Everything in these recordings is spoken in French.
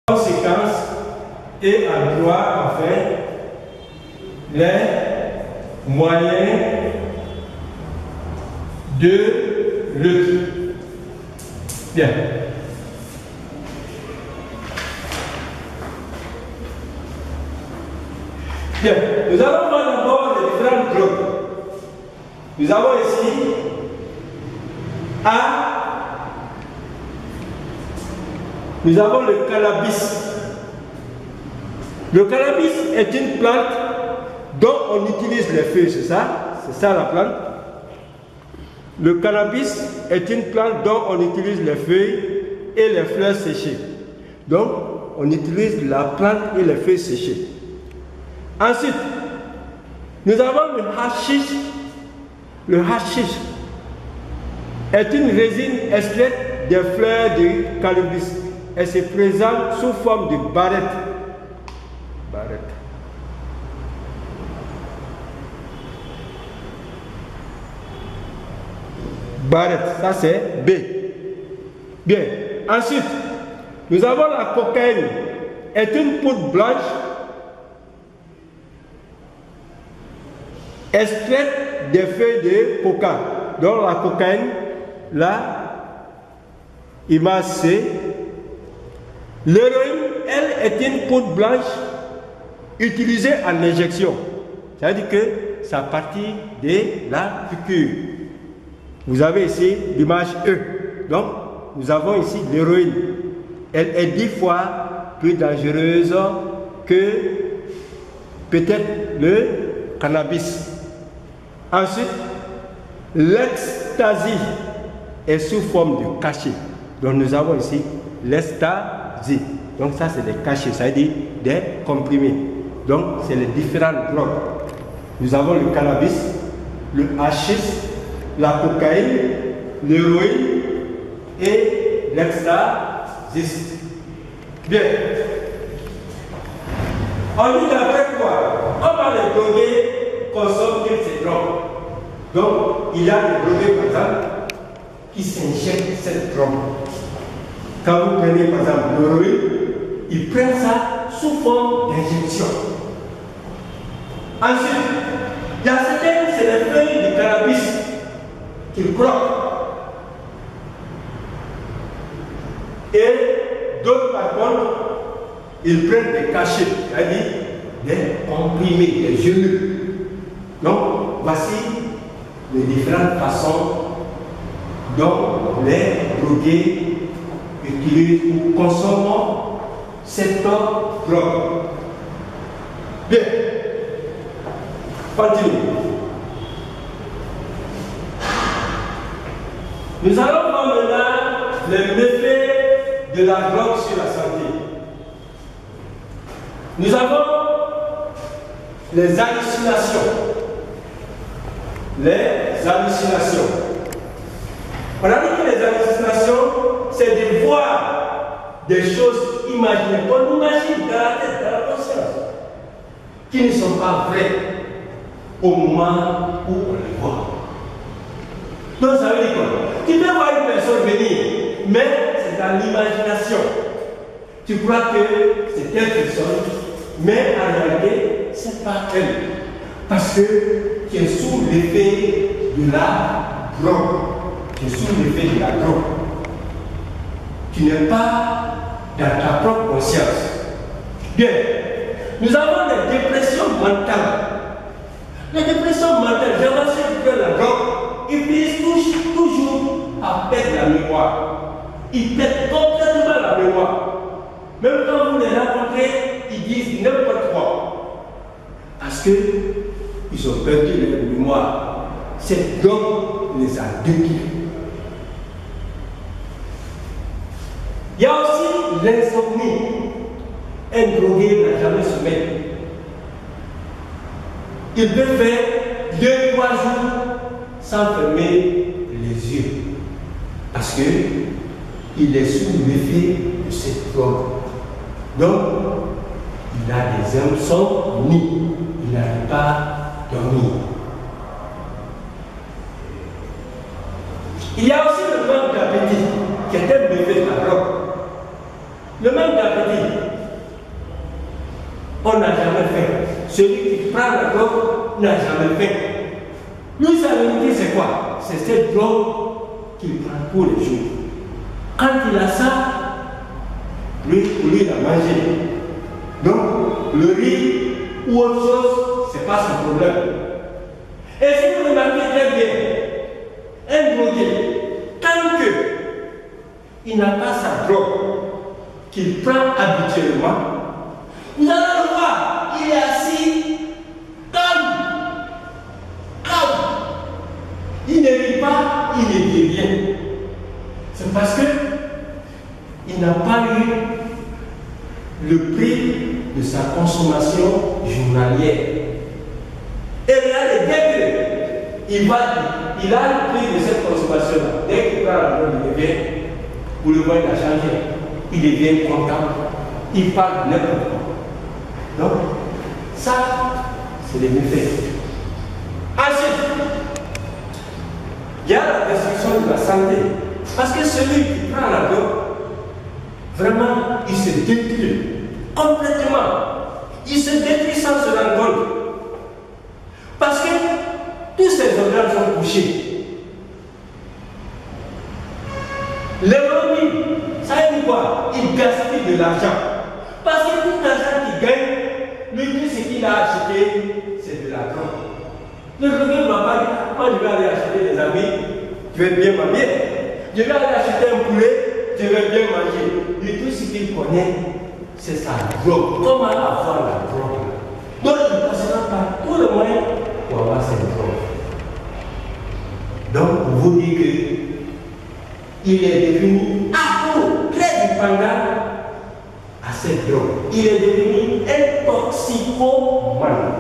Conséquence et à droit enfin les moyens de lutte. Bien. Bien. Nous allons voir d'abord les différentes drogues. Nous avons ici A. Nous avons le cannabis. Le cannabis est une plante dont on utilise les feuilles, c'est ça? C'est ça la plante. Le cannabis est une plante dont on utilise les feuilles et les fleurs séchées. Donc, on utilise la plante et les feuilles séchées. Ensuite, nous avons le hashish. Le hashish est une résine extraite des fleurs du cannabis. Elle se présente sous forme de barrette. Barrette, ça c'est B. Bien. Ensuite, nous avons la cocaïne. Est une poudre blanche extraite des feuilles de coca. Donc la cocaïne, là, image C. L'héroïne, elle, est une poudre blanche utilisée en injection. C'est-à-dire que ça partit de la piqûre. Vous avez ici l'image E. Donc, nous avons ici l'héroïne. Elle est 10 fois plus dangereuse que peut-être le cannabis. Ensuite, l'ecstasy est sous forme de cachet. Donc, nous avons ici l'ecstasy. Donc, ça, c'est des cachets, ça veut dire des comprimés. Donc, c'est les différentes drogues. Nous avons le cannabis, le hashish, la cocaïne, l'héroïne et l'ecstasy. Bien. On dit d'après quoi? Comment les drogués consomment-ils ces drogues? Donc, il y a des drogués, par exemple, qui s'injectent cette drogue. Quand vous prenez, par exemple, l'héroïne, ils prennent ça sous forme d'injection. Ensuite, il y a certaines, c'est les feuilles du cannabis qu'ils croquent. Et d'autres, par contre, ils prennent des cachets, c'est-à-dire des comprimés, des gélules. Donc, voici les différentes façons dont les drogués utilisent ou consomment cette drogue. Bien. Continue. Nous allons voir maintenant les méfaits de la drogue sur la santé. Nous avons les hallucinations. Les hallucinations. On a dit que les hallucinations, c'est de voir des choses imaginées, qu'on imagine dans la tête, dans la conscience, qui ne sont pas vraies au moment où on les voit. Donc ça veut dire quoi? Tu peux voir une personne venir, mais c'est dans l'imagination. Tu crois que c'est telle personne, mais en réalité, ce n'est pas elle. Parce que tu es sous l'effet de la drogue. Tu es sous l'effet de la drogue. Tu n'es pas dans ta propre conscience. Bien. Nous avons des dépressions mentales. Les dépressions mentales, j'ai remarqué que la drogue, ils finissent toujours à perdre la mémoire. Ils perdent complètement la mémoire. Même quand vous les rencontrez, ils disent n'importe quoi. Parce qu'ils ont perdu leur mémoire. Cette drogue les a détruits. Il y a aussi l'insomnie. Un drogué n'a jamais sommeil. Il peut faire 2-3 jours sans fermer les yeux. Parce qu'il est sous l'effet de cette drogue. Donc, il a des insomnies. Il n'arrive pas à dormir. Il y a aussi le manque d'appétit, qui est un méfait de la drogue. Le manque d'appétit. celui qui prend la drogue n'a jamais faim. Lui, sa vérité, c'est quoi? C'est cette drogue qu'il prend pour les jours. Quand il a ça, lui, il a mangé. Donc, le riz ou autre chose, ce n'est pas son problème. Et si vous remarquez très bien, un drogué, tant qu'il n'a pas sa drogue qu'il prend habituellement, vous allez le voir, il est assis, calme. Il ne rit pas, il ne dit rien. C'est parce qu'il n'a pas eu le prix de sa consommation journalière. Et regardez, dès qu'il a le prix de cette consommation-là, dès qu'il prend la drogue, il devient, vous le voyez, il a changé. Il devient content, il parle n'importe quoi. Donc, ça, c'est les méfaits. Ensuite, il y a la destruction de la santé. Parce que celui qui prend la drogue, vraiment, il se détruit complètement. Il se détruit sans se rendre compte. Parce que tous ces organes sont couchés. L'économie, ça veut dire quoi? Il gaspille de l'argent. Parce que tout l'argent qu'il gagne, lui, tout ce qu'il a acheté, c'est de la drogue. Le drogué ne va pas dire, moi je vais aller acheter des habits, je vais bien m'habiller. Je vais aller acheter un poulet, je vais bien manger. Et tout ce qu'il connaît, c'est sa drogue. Comment avoir la drogue? Donc il passera par tout le moyen pour avoir cette drogue. Donc pour vous dire qu'il est devenu accro, très dépendant à cette drogue. Il est devenu un toxicomane.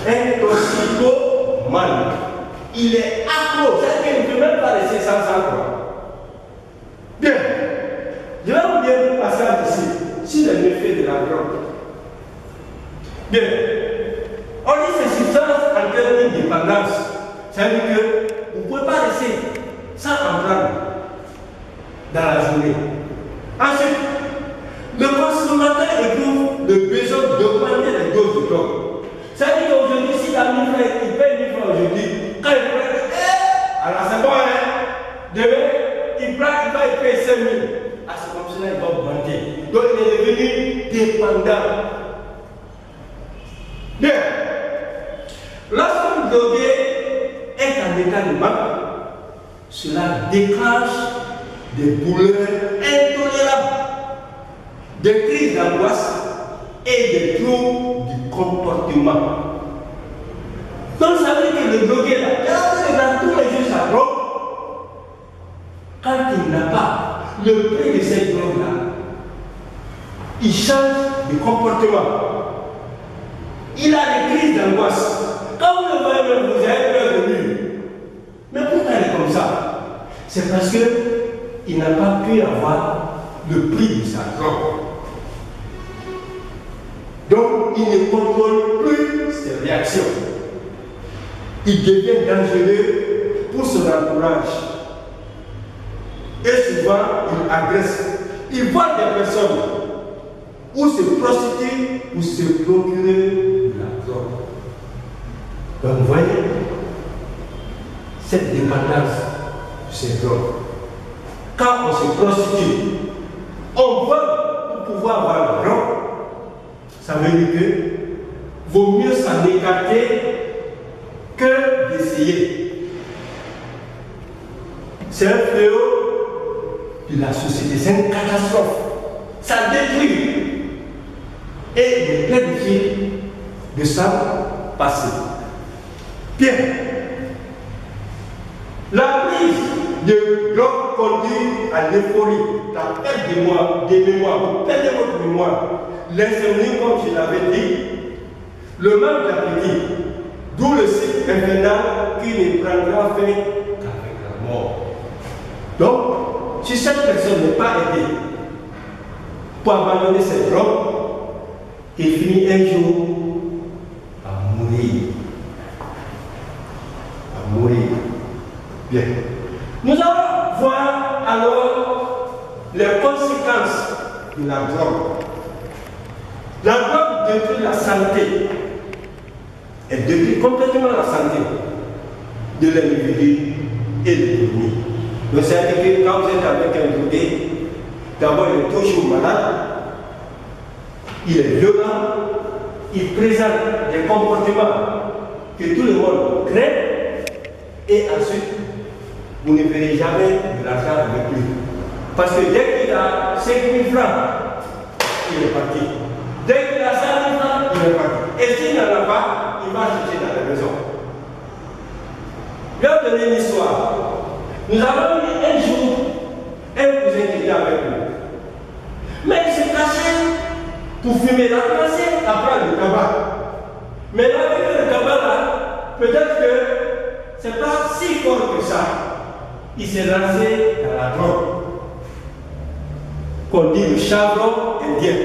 Un toxicomane. Il est accro, c'est-à-dire qu'il ne peut même pas laisser sans ça. Bien, je vais vous dire un passage ici, sur les méfaits de la drogue. Bien, on dit ces substances en termes de dépendance. C'est-à-dire que vous ne pouvez pas laisser sans en prendre dans la journée. Ensuite, le consommateur éprouve le besoin d'augmenter les doses de drogue. C'est-à-dire qu'aujourd'hui, si la 1000 francs, il paye 1000 francs aujourd'hui, quand il prend, alors c'est bon, hein? Demain, il prend, il va payer 5 000. À ce moment-là, il va augmenter. Donc, il est devenu dépendant. Bien. Lorsqu'un drogué est en état de manque, cela déclenche des douleurs intolérables, des crises d'angoisse et des troubles du comportement. Donc ça veut dire que le drogué là, il a tous les jours sa drogue. Quand il n'a pas le prix de cette drogue là, il change de comportement. Il a des crises d'angoisse. Quand vous le voyez même, vous avez peur de lui. Mais pourquoi il est comme ça? C'est parce qu'il n'a pas pu avoir le prix de sa drogue. Donc, il ne contrôle plus ses réactions. Il devient dangereux pour son entourage. Et souvent, il agresse. Il voit des personnes ou se prostituer ou se procurer de la drogue. Donc, vous voyez, cette dépendance de ces drogues. Quand on se prostitue, on veut pour pouvoir avoir la drogue. Ça veut dire que vaut mieux s'en écarter que d'essayer. C'est un fléau de la société, c'est une catastrophe. Ça détruit. Et il est très difficile de s'en passer. Bien. La prise de drogue conduit à l'euphorie, la perte de mémoire, vous perdez votre mémoire. L'insomnie, comme je l'avais dit, le manque d'appétit, d'où le cycle infernal qui ne prendra fin qu'avec la mort. Donc, si cette personne n'est pas aidée pour abandonner cette drogue, il finit un jour à mourir. À mourir. Bien. Nous allons voir alors les conséquences de la drogue. La drogue détruit la santé. Elle détruit complètement la santé de l'individu et de l'économie. Donc c'est-à-dire que quand vous êtes avec un drogué, d'abord il est toujours malade, il est violent, il présente des comportements que tout le monde craint, et ensuite, vous ne verrez jamais de l'argent avec lui. Parce que dès qu'il a 5 000 francs, il est parti. Dès qu'il a 5 000 francs, il est parti. Et s'il n'en a pas, il va chercher dans la maison. Je vais vous donner une histoire. Nous avons eu un jour un cousin qui était avec nous. Mais il se cachait pour fumer. Il a commencé à prendre le tabac. Mais là, avec le tabac là, peut-être que c'est pas si fort que ça. Il s'est lancé dans la drogue. Qu'on dit le charbon indien.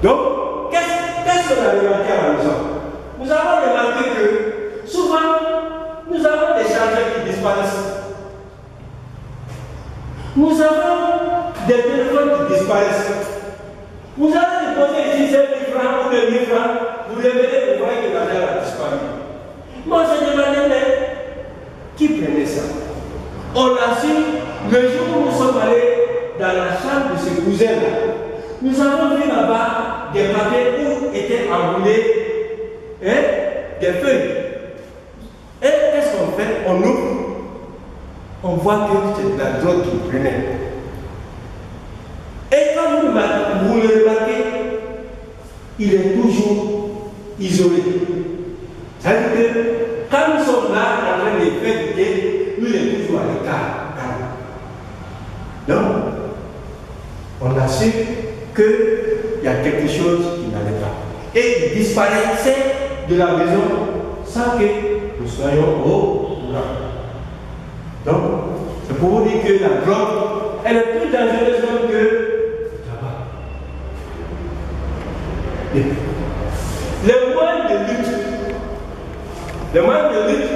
Donc, qu'est-ce qu'on a remarqué à la maison? Nous avons remarqué que souvent, nous avons des chargeurs qui disparaissent. Nous avons des téléphones qui disparaissent. Vous allez déposer ici 5 000 francs ou 2 000 francs, vous révélez, vous voyez que l'argent a disparu. Moi, je demandais, mais qui prenait ça? On a su, le jour où nous sommes allés dans la chambre de ce cousin-là, nous avons vu là-bas des papiers où étaient enroulés des feuilles. Et qu'est-ce qu'on fait? On ouvre, on voit que c'est de la drogue qu'il prenait. Et quand vous le remarquez, il est toujours isolé. C'est-à-dire que quand nous sommes là en train de faire du thé, lui il est toujours à l'écart. Donc, on a su qu'il y a quelque chose qui n'allait pas. Et il disparaissait de la maison sans que nous soyons au courant. Donc, c'est pour vous dire que la drogue, elle est plus dangereuse que le tabac. Les moyens de lutte,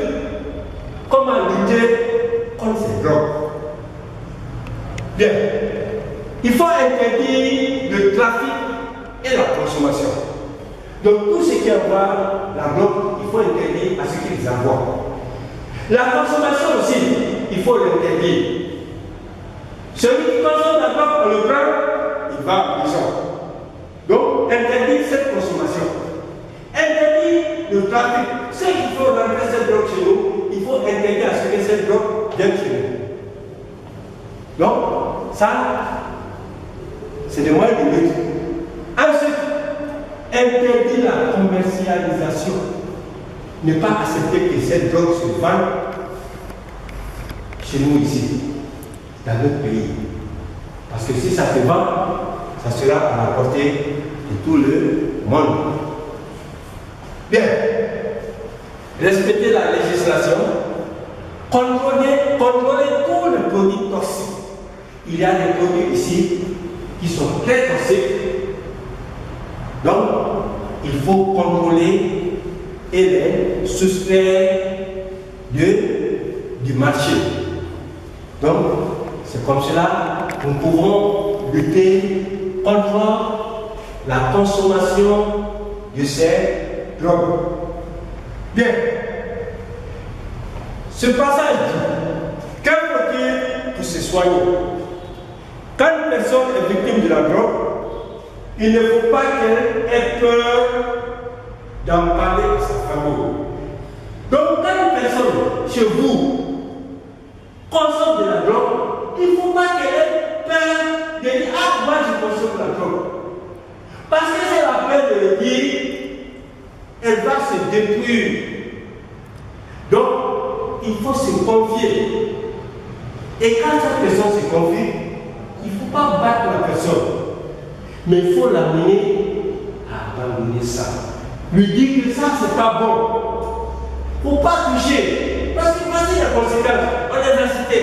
comment lutter contre ces drogues? Bien, il faut interdire le trafic et la consommation. Donc tout ce qui envoie la drogue, il faut interdire à ceux qui les envoient. La consommation aussi, il faut l'interdire. Celui qui consomme la drogue, on le prend, il va en prison. Donc interdire cette consommation. Interdire le trafic. Ceux qui font rentrer cette drogue chez nous, il faut interdire à ce que cette drogue vienne chez nous. Donc, ça, c'est des moyens de lutte. Ensuite, interdire la commercialisation. Ne pas accepter que cette drogue se vende chez nous ici, dans notre pays. Parce que si ça se vend, ça sera à la portée de tout le monde. Bien. Respecter la législation. Contrôler tous les produits toxiques. Il y a des produits ici qui sont très toxiques. Donc, il faut contrôler et les soustraire du marché. Donc, c'est comme cela que nous pouvons lutter contre la consommation de ces drogues. Bien. Ce passage dit, qu'un faut-il pour se soigner? Quand une personne est victime de la drogue, il ne faut pas qu'elle ait peur d'en parler à sa famille. Donc quand une personne chez vous consomme de la drogue, il ne faut pas qu'elle ait peur de dire « Ah, moi je consomme la drogue ». Parce que c'est la peur de le dire, elle va se détruire. Donc, il faut se confier. Et quand cette personne se confie, il ne faut pas battre la personne. Mais il faut l'amener à abandonner ça. Lui dire que ça, c'est pas bon. Il ne faut pas toucher. Parce que voici la conséquence. On est incité.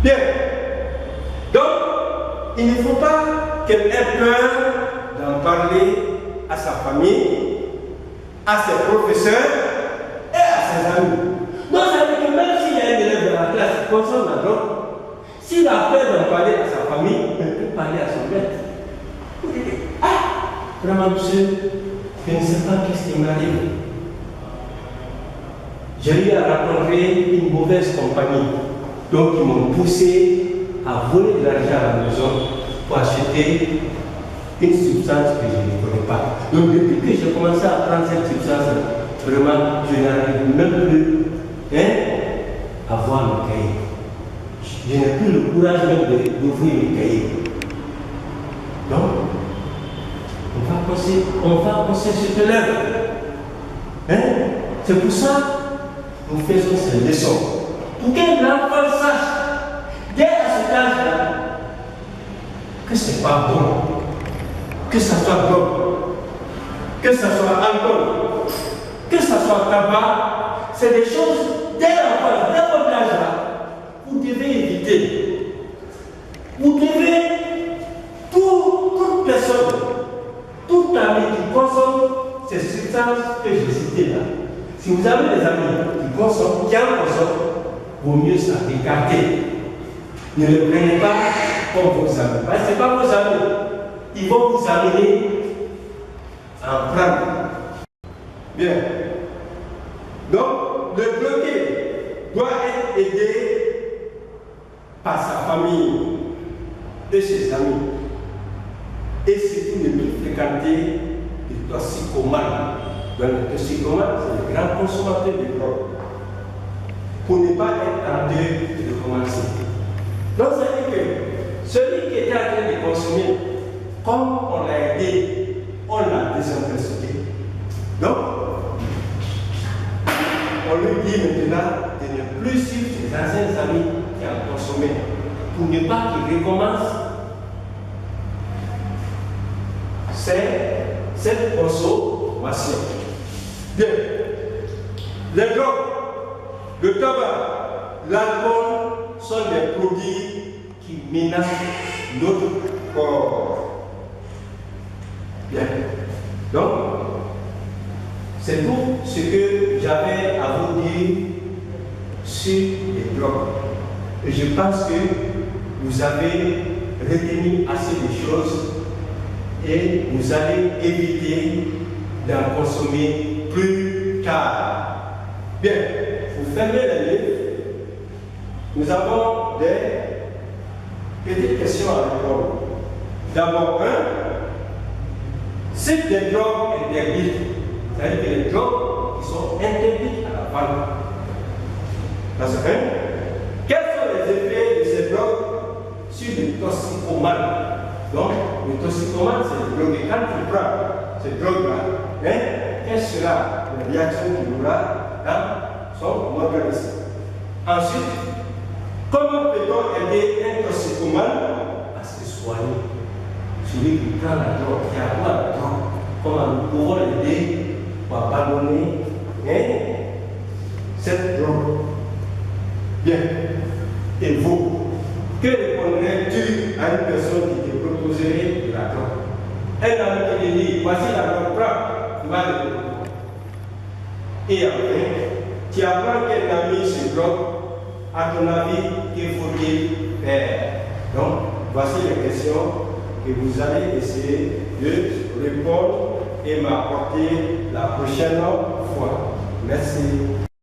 Bien. Donc, il ne faut pas qu'elle ait peur d'en parler à sa famille, à ses professeurs et à ses amis. Donc, ça veut dire que même s'il y a un élève dans la classe qui consomme la drogue, s'il a peur d'en parler à sa famille, il peut parler à son maître. Vous dites, ah, Vraiment, monsieur, je ne sais pas qu'est-ce qui m'arrive. J'ai eu à rencontrer une mauvaise compagnie. Donc, ils m'ont poussé à voler de l'argent à la maison pour acheter une substance que je ne connais pas. Donc, depuis que j'ai commencé à prendre cette substance, vraiment, je n'arrive même plus à voir le cahier. Je n'ai plus le courage même d'ouvrir le cahier. Donc, on va penser sur tes lèvres. C'est pour ça que nous faisons ces leçons. Pour qu'un enfant sache, dès à cet âge-là, que ce n'est pas bon, que ça soit drogue, que ça soit alcool, que ça soit tabac, c'est des choses, dès l'enfance, dès votre âge-là, vous devez éviter. Vous devez, toute personne, tout ami qui consomme ces substances que j'ai citées là, si vous avez des amis qui consomment, qui en consomment, vaut mieux ça écarter. Ne les prenez pas comme vos amis. Parce que ce n'est pas vos amis. Ils vont vous amener à en prendre. Bien. Donc, le bloqué doit être aidé par sa famille et ses amis. Et surtout ne plus fréquenter les toxicomanes. Donc, les toxicomanes, c'est les grands consommateurs de drogue. Pour ne pas être tenté de recommencer. Donc, ça veut dire que celui qui était en train de consommer, comme on l'a aidé, on l'a désintoxiqué. Donc, on lui dit maintenant de ne plus suivre ses anciens amis qui ont consommé, pour ne pas qu'il recommence cette consommation. Bien. Les drogues, le tabac, l'alcool sont des produits qui menacent notre corps. Bien. Donc, c'est tout ce que j'avais à vous dire sur les drogues. Et je pense que vous avez retenu assez de choses et vous allez éviter d'en consommer plus tard. Bien, vous fermez les livres. Nous avons des petites questions à répondre. D'abord, si des drogues interdites, c'est-à-dire que les drogues qui sont interdites à la vente. Parce que, quels sont les effets de ces drogues sur les toxicomanes? Donc, le toxicomane, c'est le drogue. Et quand tu prends cette drogue-là, quelle sera la réaction qu'il aura dans son organisme? Ensuite, comment peut-on aider un toxicomane à se soigner? Celui qui prend la drogue, qui a la drogue, comment nous pouvons l'aider pour abandonner cette drogue? Bien. Et vous, que répondrais-tu à une personne qui te proposerait de la drogue? Un ami qui te dit, voici la drogue, prends, tu vas le trouver. Et après, tu apprends qu'un ami se drogue, à ton avis, qu'il faut-il faire? Donc, voici les questions que vous allez essayer de répondre et m'apporter la prochaine fois. Merci.